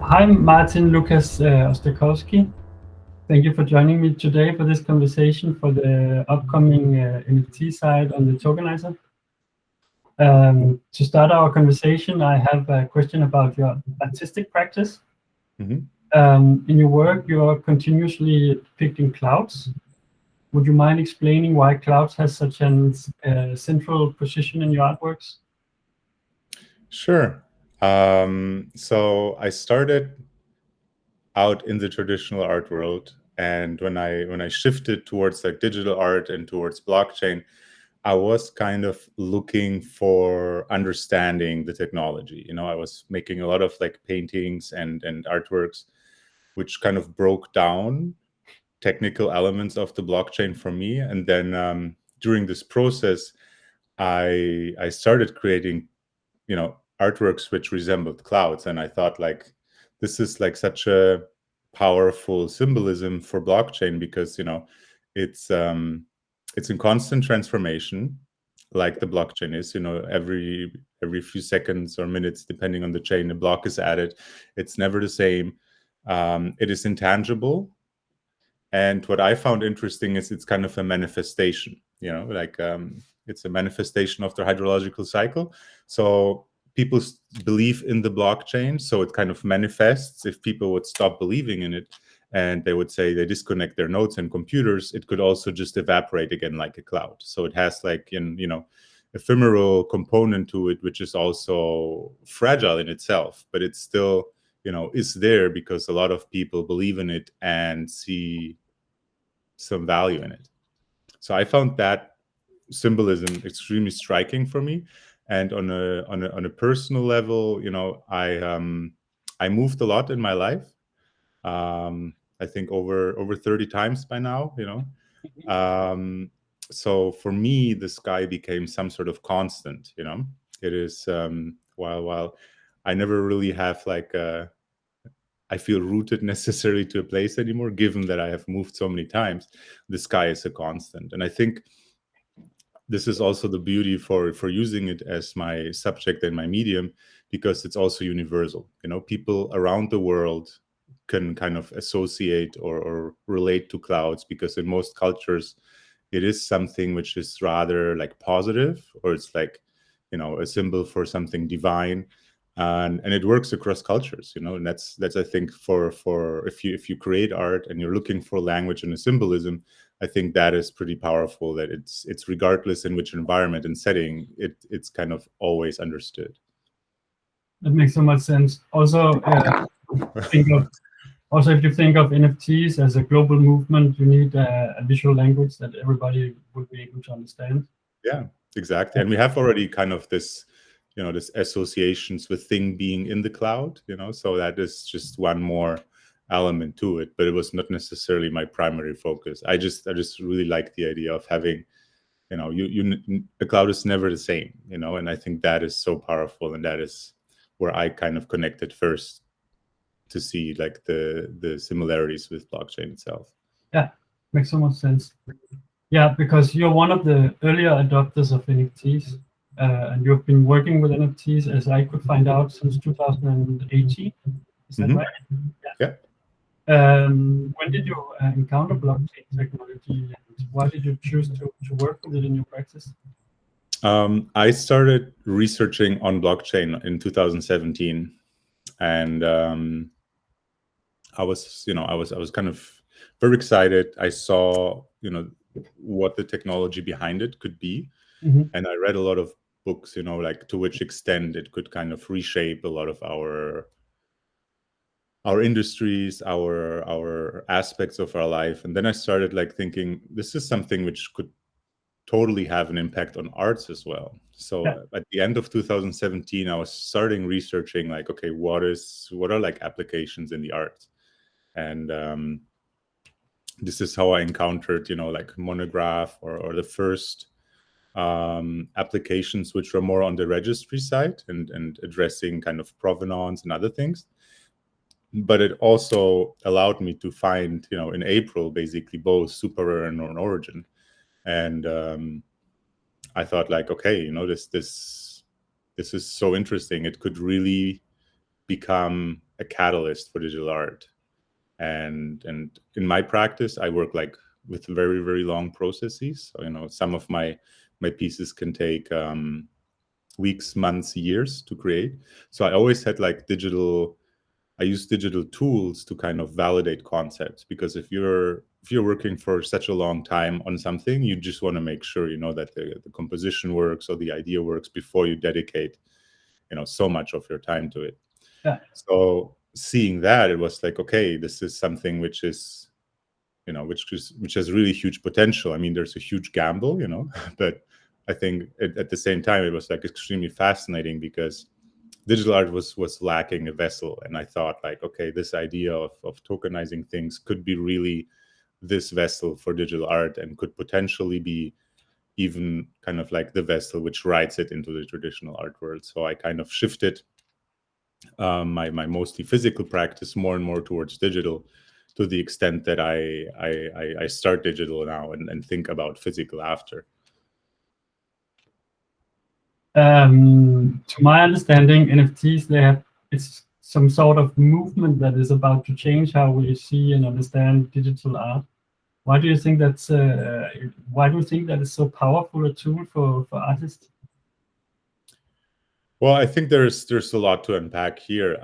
I'm Martin Lukas Ostachowski. Thank you for joining me today for this conversation for the upcoming NFT site on the Tokenizer. To start our conversation, I have a question about your artistic practice. Mhm. In your work, you are continuously depicting clouds. Would you mind explaining why clouds has such a central position in your artworks? Sure. So I started out in the traditional art world, and when I shifted towards like digital art and towards blockchain, I was kind of looking for understanding the technology. I was making a lot of like paintings and artworks, which kind of broke down technical elements of the blockchain for me. And then during this process, I started creating artworks which resembled clouds, and I thought like this is like such a powerful symbolism for blockchain because it's in constant transformation, like the blockchain is. Every few seconds or minutes, depending on the chain, a block is added. It's never the same. It is intangible, and what I found interesting is it's kind of a manifestation. It's a manifestation of the hydrological cycle. So people believe in the blockchain, so it kind of manifests. If people would stop believing in it and they would say they disconnect their nodes and computers, it could also just evaporate again like a cloud. So it has like ephemeral component to it, which is also fragile in itself, but it's still is there because a lot of people believe in it and see some value in it. So I found that symbolism extremely striking for me. And on a personal level, I moved a lot in my life. I think over 30 times by now. So for me, the sky became some sort of constant. It is while I never really have like I feel rooted necessarily to a place anymore, given that I have moved so many times. The sky is a constant, and I think this is also the beauty for using it as my subject and my medium, because it's also universal. People around the world can kind of associate or relate to clouds, because in most cultures it is something which is rather like positive, or it's like a symbol for something divine, and it works across cultures. And that's I think for if you create art and you're looking for language and a symbolism, I think that is pretty powerful, that it's regardless in which environment and setting, it's kind of always understood. That makes so much sense. Also, think of Also, if you think of NFTs as a global movement, you need a visual language that everybody would be able to understand. Yeah, exactly. And we have already kind of this associations with thing being in the cloud, so that is just one more element to it, but it was not necessarily my primary focus. I just really like the idea of having, the cloud is never the same, and I think that is so powerful, and that is where I kind of connected first to see like the similarities with blockchain itself. Yeah, makes so much sense. Yeah, because you're one of the earlier adopters of NFTs, and you've been working with NFTs, as I could find out, since 2018. Is that right? Yeah. When did you encounter blockchain technology, and why did you choose to work with it in your practice? I started researching on blockchain in 2017, and I was kind of very excited. I saw what the technology behind it could be, and I read a lot of books, like to which extent it could kind of reshape a lot of our industries, our aspects of our life. And then I started like thinking, this is something which could totally have an impact on arts as well. So at the end of 2017, I was starting researching like, okay, what are like applications in the arts? And this is how I encountered, like Monograph or the first applications which were more on the registry side and addressing kind of provenance and other things. But it also allowed me to find, in April, basically both super rare and known origin. And I thought like, okay, this is so interesting. It could really become a catalyst for digital art. And in my practice, I work like with very, very long processes. So, you know, some of my pieces can take weeks, months, years to create. So I always had like I use digital tools to kind of validate concepts, because if you're working for such a long time on something, you just want to make sure, you know, that the composition works or the idea works before you dedicate, you know, so much of your time to it. Yeah. So seeing that, it was like, okay, this is something which is, you know, which has really huge potential. I mean, there's a huge gamble, you know, but I think at the same time, it was like extremely fascinating, because digital art was lacking a vessel. And I thought like, okay, this idea of tokenizing things could be really this vessel for digital art, and could potentially be even kind of like the vessel which writes it into the traditional art world. So I kind of shifted my mostly physical practice more and more towards digital, to the extent that I start digital now and think about physical after. To my understanding, NFTs, it's some sort of movement that is about to change how we see and understand digital art. Why do you think that is so powerful a tool for artists? Well, I think there's a lot to unpack here.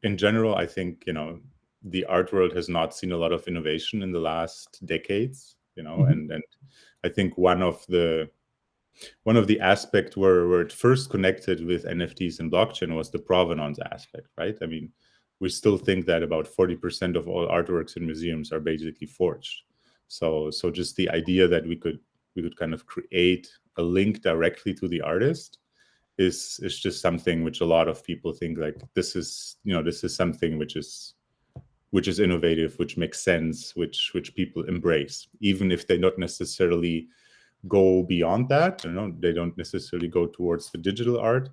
In general, I think, you know, the art world has not seen a lot of innovation in the last decades, you know, and I think one of the aspects where it first connected with NFTs and blockchain was the provenance aspect, right? I mean, we still think that about 40% of all artworks in museums are basically forged. So just the idea that we could kind of create a link directly to the artist is just something which a lot of people think like, this is something which is innovative, which makes sense, which people embrace, even if they not necessarily go beyond that. You know, they don't necessarily go towards the digital art,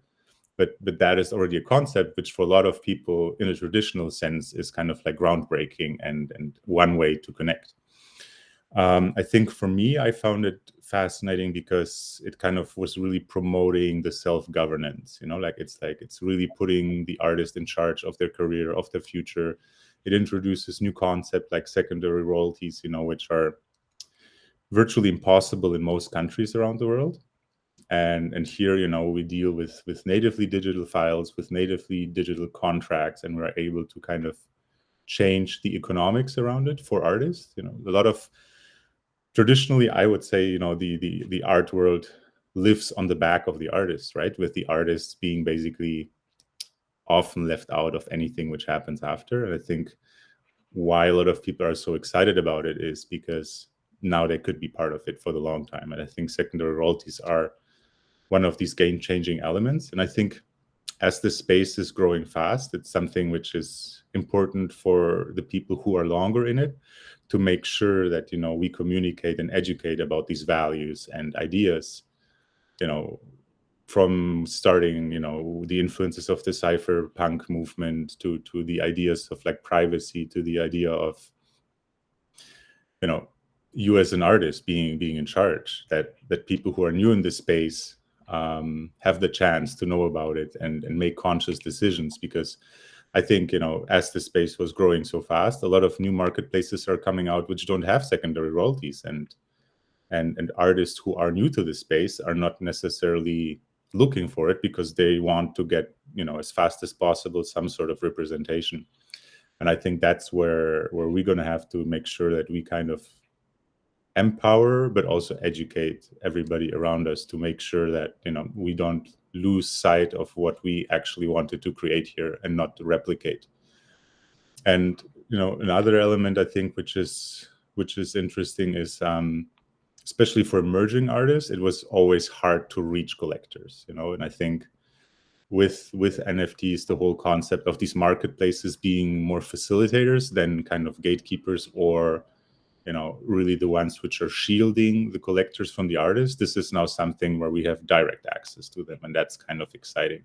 but that is already a concept which for a lot of people in a traditional sense is kind of like groundbreaking and one way to connect. I think for me, I found it fascinating because it kind of was really promoting the self-governance, you know, like it's really putting the artist in charge of their career, of their future. It introduces new concepts like secondary royalties, you know, which are virtually impossible in most countries around the world. And here, you know, we deal with natively digital files, with natively digital contracts, and we're able to kind of change the economics around it for artists. You know, a lot of traditionally, I would say, you know, the art world lives on the back of the artist, right? With the artists being basically often left out of anything which happens after. And I think why a lot of people are so excited about it is because now they could be part of it for the long time. And I think secondary royalties are one of these game-changing elements. And I think as the space is growing fast, it's something which is important for the people who are longer in it to make sure that, you know, we communicate and educate about these values and ideas, you know, from starting, you know, the influences of the cypherpunk movement to the ideas of like privacy, to the idea of, you know, you as an artist being in charge, that people who are new in this space have the chance to know about it and make conscious decisions. Because I think, you know, as the space was growing so fast, a lot of new marketplaces are coming out which don't have secondary royalties, and artists who are new to the space are not necessarily looking for it because they want to get, you know, as fast as possible some sort of representation. And I think that's where we're going to have to make sure that we kind of empower but also educate everybody around us to make sure that, you know, we don't lose sight of what we actually wanted to create here and not to replicate. And, you know, another element I think which is interesting is especially for emerging artists, it was always hard to reach collectors, you know. And I think with NFTs, the whole concept of these marketplaces being more facilitators than kind of gatekeepers, or, you know, really the ones which are shielding the collectors from the artists, this is now something where we have direct access to them, and that's kind of exciting.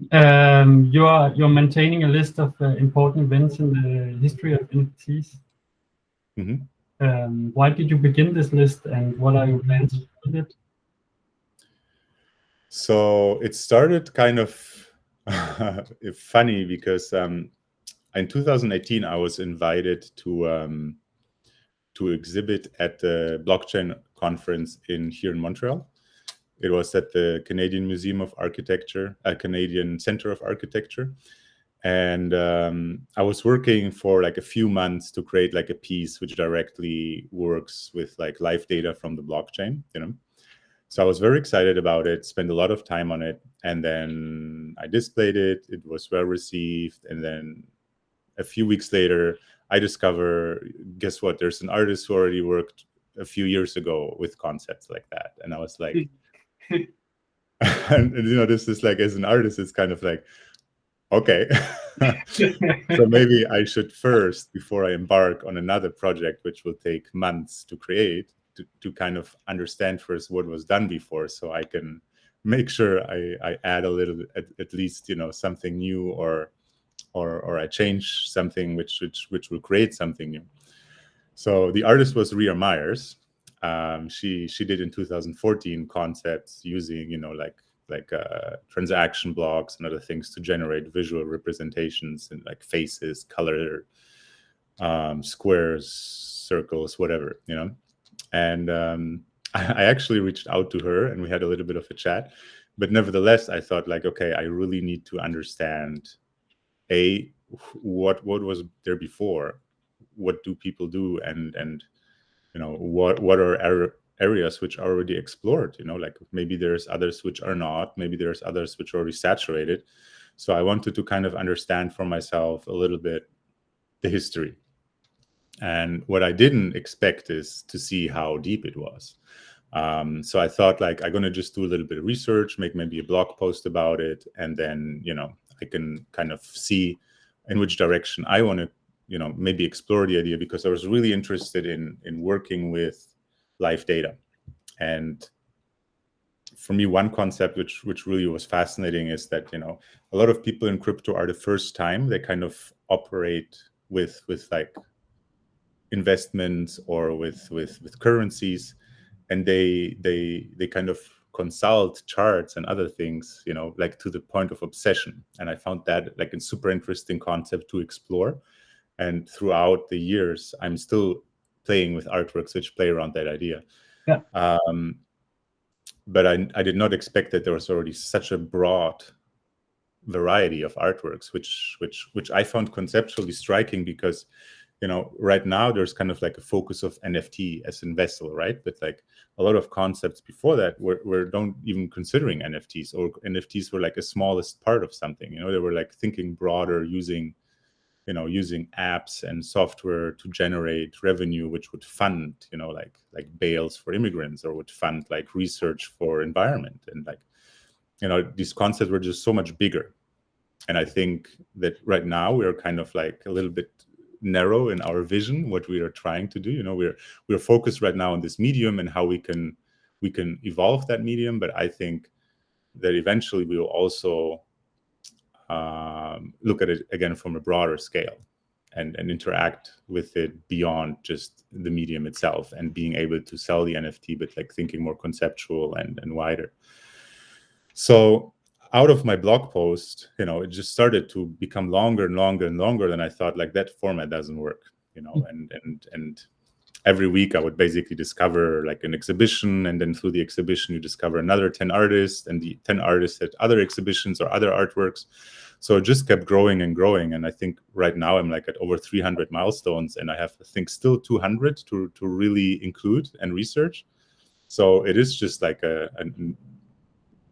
You're maintaining a list of important events in the history of NFTs. Mm-hmm. Why did you begin this list, and what are your plans with it? So it started kind of funny because in 2018, I was invited to exhibit at the blockchain conference here in Montreal. It was at the Canadian Museum of Architecture, a Canadian Center of Architecture. And I was working for like a few months to create like a piece which directly works with like live data from the blockchain, you know. So I was very excited about it, spent a lot of time on it, and then I displayed it. It was well received. And then a few weeks later, I discover, guess what? There's an artist who already worked a few years ago with concepts like that. And I was like, and you know, this is like, as an artist, it's kind of like, okay. So maybe I should first, before I embark on another project, which will take months to create, to kind of understand first what was done before, so I can make sure I add a little, at least, you know, something new, or I change something which will create something new. So the artist was Ria Myers. She did in 2014 concepts using, you know, like transaction blocks and other things to generate visual representations and like faces, color, squares, circles, whatever, you know. And I actually reached out to her and we had a little bit of a chat. But nevertheless, I thought like, okay, I really need to understand what was there before, what do people do, and you know, what are areas which are already explored, you know, like maybe there's others which are not, maybe there's others which are already saturated. So I wanted to kind of understand for myself a little bit the history. And what I didn't expect is to see how deep it was. So I thought like, I'm going to just do a little bit of research, make maybe a blog post about it, and then, you know, I can kind of see in which direction I want to, you know, maybe explore the idea, because I was really interested in working with live data. And for me, one concept which really was fascinating is that, you know, a lot of people in crypto are the first time they kind of operate with like investments or with currencies, and they kind of consult charts and other things, you know, like to the point of obsession. And I found that like a super interesting concept to explore. And throughout the years, I'm still playing with artworks which play around that idea. Yeah. But I did not expect that there was already such a broad variety of artworks, which I found conceptually striking, because, you know, right now there's kind of like a focus of NFT as a vessel, right? But like a lot of concepts before that were don't even considering NFTs, or NFTs were like a smallest part of something, you know. They were like thinking broader, using apps and software to generate revenue, which would fund, you know, like bails for immigrants, or would fund like research for environment. And like, you know, these concepts were just so much bigger. And I think that right now we are kind of like a little bit narrow in our vision, what we are trying to do. You know, we're focused right now on this medium and how we can evolve that medium. But I think that eventually we will also look at it again from a broader scale, and interact with it beyond just the medium itself, and being able to sell the NFT, but like thinking more conceptual and wider. So out of my blog post, you know, it just started to become longer and longer and longer. Then I thought like, that format doesn't work, you know. And every week I would basically discover like an exhibition, and then through the exhibition you discover another 10 artists, and the 10 artists at other exhibitions or other artworks. So it just kept growing and growing. And I think right now I'm like at over 300 milestones, and I have, I think, still 200 to really include and research. So it is just like a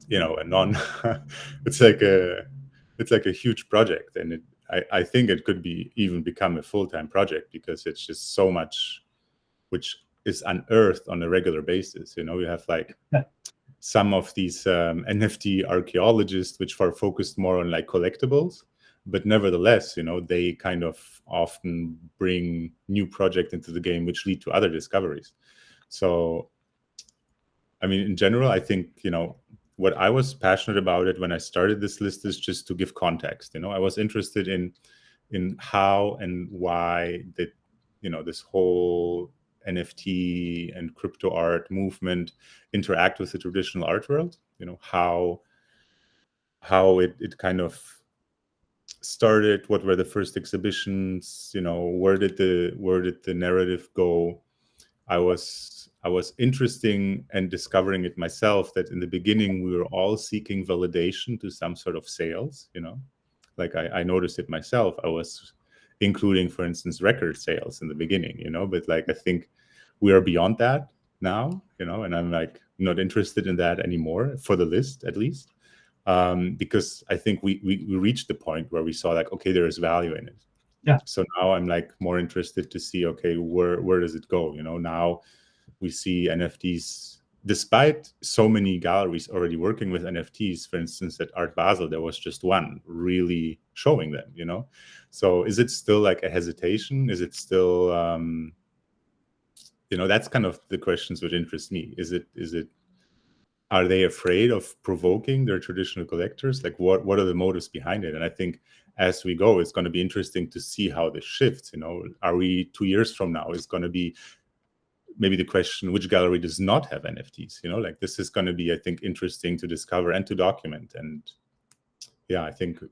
you know, it's like a huge project. And I think it could be even become a full-time project, because it's just so much which is unearthed on a regular basis. You know, you have like some of these NFT archaeologists which are focused more on like collectibles, but nevertheless, you know, they kind of often bring new projects into the game which lead to other discoveries. So I mean, in general, I think, you know, what I was passionate about it when I started this list is just to give context. You know, I was interested in how and why that, you know, this whole NFT and crypto art movement interact with the traditional art world. You know, how it kind of started? What were the first exhibitions? Where did the narrative go? I was interesting and discovering it myself that in the beginning we were all seeking validation to some sort of sales. Like I noticed it myself. I was including, for instance, record sales in the beginning. But like I think we are beyond that now. And I'm like not interested in that anymore, for the list at least. Because I think we reached the point where we saw like, okay, there is value in it. Yeah. So now I'm like more interested to see, okay, where does it go? Now we see NFTs, despite so many galleries already working with NFTs. For instance, at Art Basel, there was just one really showing them. So is it still like a hesitation? Is it still, that's kind of the questions which interest me. Is it are they afraid of provoking their traditional collectors? Like what are the motives behind it? And I think as we go, it's going to be interesting to see how this shifts. Are we 2 years from now? It's going to be maybe the question, which gallery does not have NFTs? Like this is going to be, I think, interesting to discover and to document. And yeah, I think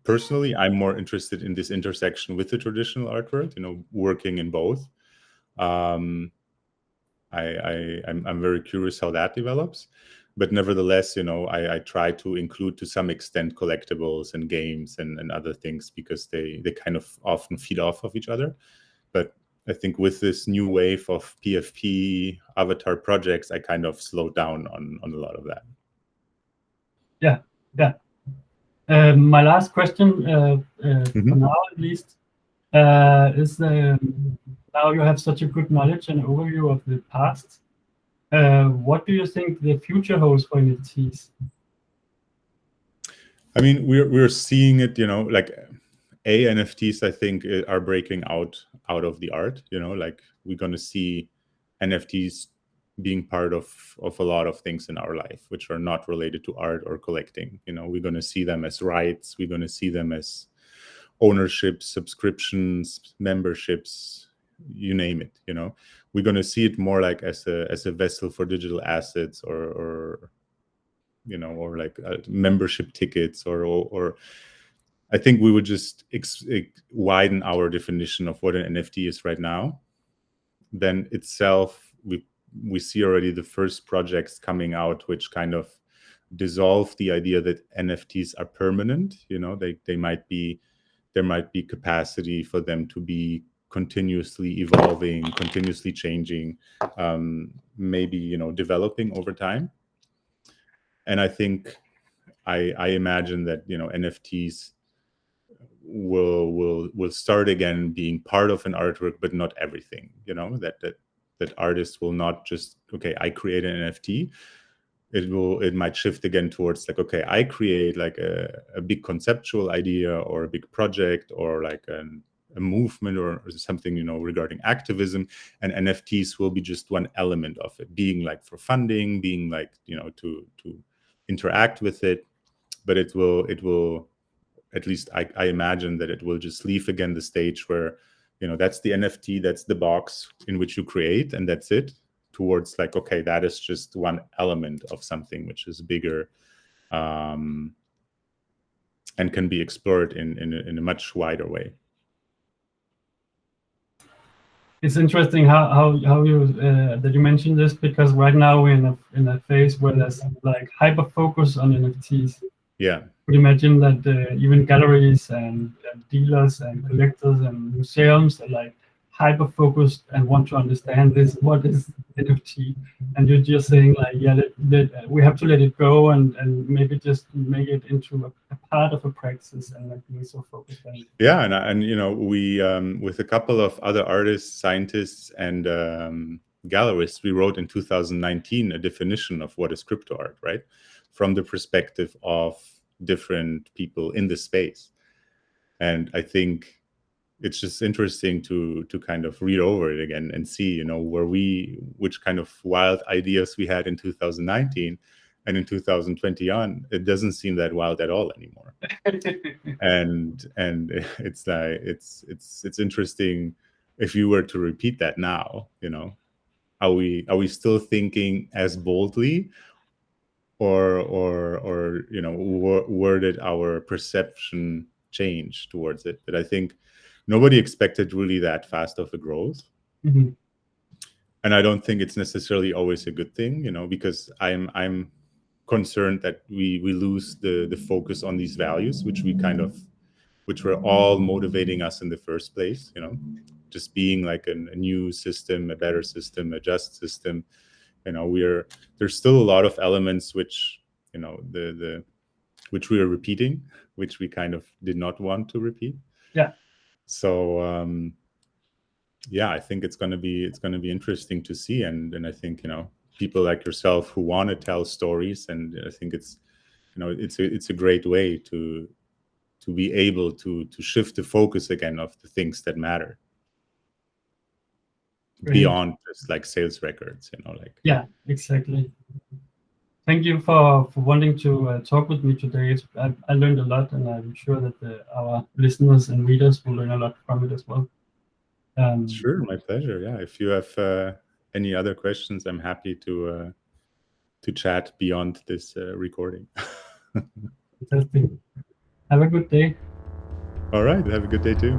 personally, I'm more interested in this intersection with the traditional artwork, working in both. I'm very curious how that develops. But nevertheless, I try to include to some extent collectibles and games and other things because they kind of often feed off of each other. But I think with this new wave of PFP avatar projects, I kind of slowed down on a lot of that. Yeah. My last question, for now at least, is now you have such a good knowledge and overview of the past. What do you think the future holds for NFTs? I mean, we're seeing it, like NFTs, I think, are breaking out of the art. Like we're going to see NFTs being part of a lot of things in our life, which are not related to art or collecting. We're going to see them as rights. We're going to see them as ownership, subscriptions, memberships, you name it. We're going to see it more like as a vessel for digital assets or like membership tickets or I think we would just widen our definition of what an NFT is right now. Then itself, we see already the first projects coming out which kind of dissolve the idea that NFTs are permanent. There might be capacity for them to be continuously evolving, continuously changing, maybe developing over time. And I think I imagine that NFTs will start again being part of an artwork, but not everything. That artists will not just, okay, I create an NFT. It might shift again towards like, okay, I create like a big conceptual idea or a big project or like a movement or something, regarding activism, and NFTs will be just one element of it, being like for funding, being like, to interact with it. But it will, at least I imagine that it will just leave again the stage where, that's the NFT, that's the box in which you create, and that's it, towards like, okay, that is just one element of something which is bigger, and can be explored in a much wider way. It's interesting how you that you mentioned this, because right now we're in a phase where there's like hyper focus on NFTs. Yeah. Could imagine that even galleries and dealers and collectors and museums are like hyper focused and want to understand this. What is NFT? And you're just saying like, yeah, we have to let it go and maybe just make it into a part of a practice and not being so focused on it. Yeah, and we with a couple of other artists, scientists, and gallerists, we wrote in 2019 a definition of what is crypto art, right? From the perspective of different people in the space. And I think it's just interesting to kind of read over it again and see, which kind of wild ideas we had in 2019, and in 2020 on, it doesn't seem that wild at all anymore. and it's like it's interesting if you were to repeat that now. Are we still thinking as boldly, or where did our perception change towards it. But I think nobody expected really that fast of a growth. Mm-hmm. And I don't think it's necessarily always a good thing, because I'm concerned that we lose the focus on these values, which were all motivating us in the first place, just being like a new system, a better system, a just system. There's still a lot of elements which, which we are repeating, which we kind of did not want to repeat. Yeah. So yeah, I think it's gonna be interesting to see, and I think people like yourself who want to tell stories, and I think it's it's a great way to be able to shift the focus again of the things that matter. Great. Beyond just like sales records, Yeah, exactly. Thank you for wanting to talk with me today. I learned a lot, and I'm sure that our listeners and readers will learn a lot from it as well. Sure, my pleasure. Yeah, if you have any other questions, I'm happy to chat beyond this recording. Fantastic. Have a good day. All right, have a good day too.